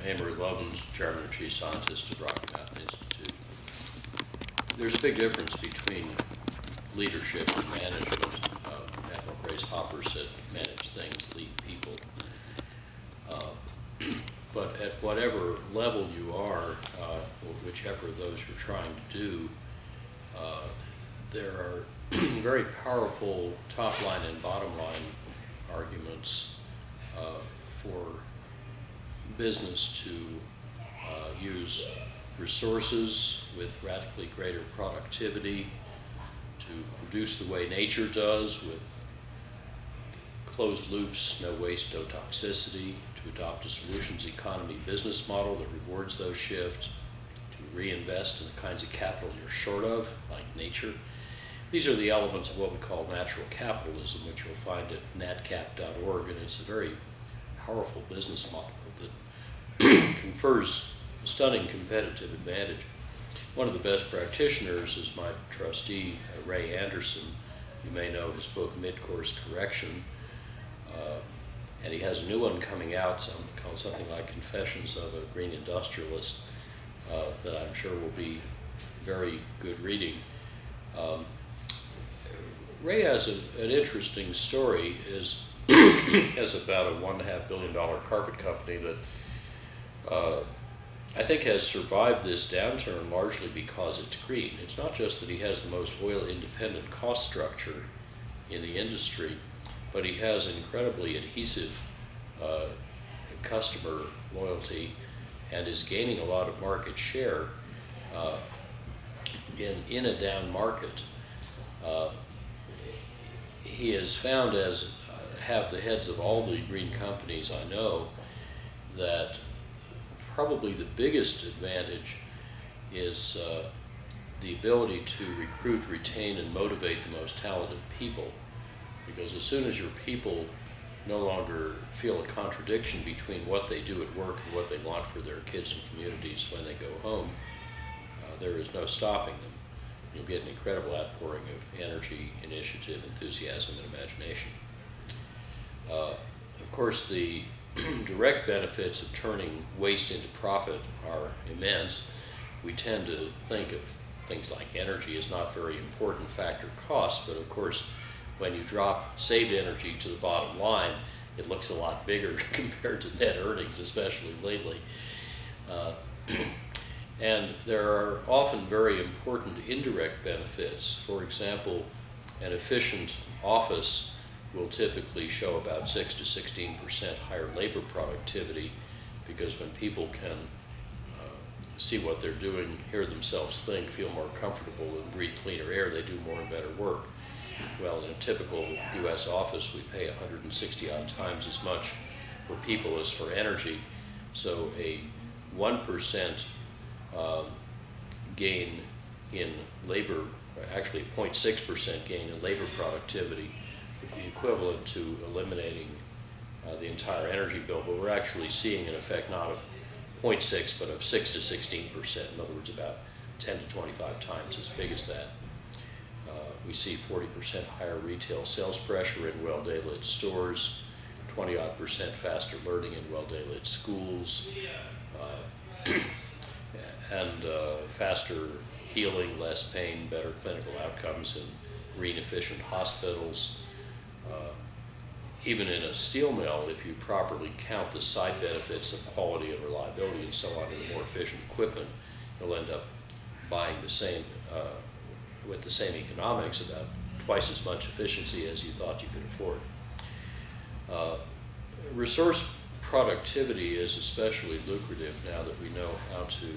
Amory Lovins, Chairman and Chief Scientist of Rocky Mountain Institute. There's a big difference between leadership and management. Admiral Grace Hopper said, manage things, lead people. But at whatever level you are, or whichever of those you're trying to do, there are very powerful top line and bottom line arguments for business to use resources with radically greater productivity, to produce the way nature does with closed loops, no waste, no toxicity, to adopt a solutions economy business model that rewards those shifts, to reinvest in the kinds of capital you're short of, like nature. These are the elements of what we call natural capitalism, which you'll find at natcap.org, and it's a very powerful business model that confers stunning competitive advantage. One of the best practitioners is my trustee, Ray Anderson. You may know his book, Mid-Course Correction, and he has a new one coming out called something like Confessions of a Green Industrialist that I'm sure will be very good reading. Ray has an interesting story. Has about a $1.5 billion carpet company that I think has survived this downturn largely because it's green. It's not just that he has the most oil-independent cost structure in the industry, but he has incredibly adhesive customer loyalty and is gaining a lot of market share in a down market. He has found, as have the heads of all the green companies I know, that probably the biggest advantage is the ability to recruit, retain, and motivate the most talented people. Because as soon as your people no longer feel a contradiction between what they do at work and what they want for their kids and communities when they go home, there is no stopping them. You'll get an incredible outpouring of energy, initiative, enthusiasm, and imagination. Of course, the direct benefits of turning waste into profit are immense. We tend to think of things like energy as not very important factor costs, but of course, when you drop saved energy to the bottom line, it looks a lot bigger compared to net earnings, especially lately. And there are often very important indirect benefits. For example, an efficient office will typically show about 6 to 16% higher labor productivity, because when people can see what they're doing, hear themselves think, feel more comfortable, and breathe cleaner air, they do more and better work. Well, in a typical U.S. office, we pay 160 odd times as much for people as for energy. So a 1% gain in labor, actually 0.6% gain in labor productivity, would be equivalent to eliminating the entire energy bill. But we're actually seeing an effect not of 0.6, but of 6 to 16%. In other words, about 10 to 25 times as big as that. We see 40% higher retail sales pressure in well-daylit stores, 20-odd% faster learning in well-daylit schools, and faster healing, less pain, better clinical outcomes in green-efficient hospitals. Even in a steel mill, if you properly count the side benefits of quality and reliability and so on in more efficient equipment, you'll end up buying the same, with the same economics, about twice as much efficiency as you thought you could afford. Resource productivity is especially lucrative now that we know how to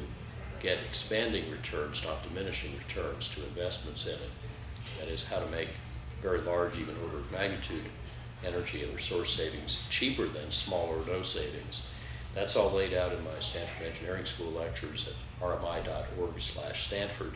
get expanding returns, not diminishing returns, to investments in it. That is, how to make very large, even order of magnitude, energy and resource savings cheaper than small or no savings. That's all laid out in my Stanford Engineering School lectures at rmi.org/Stanford.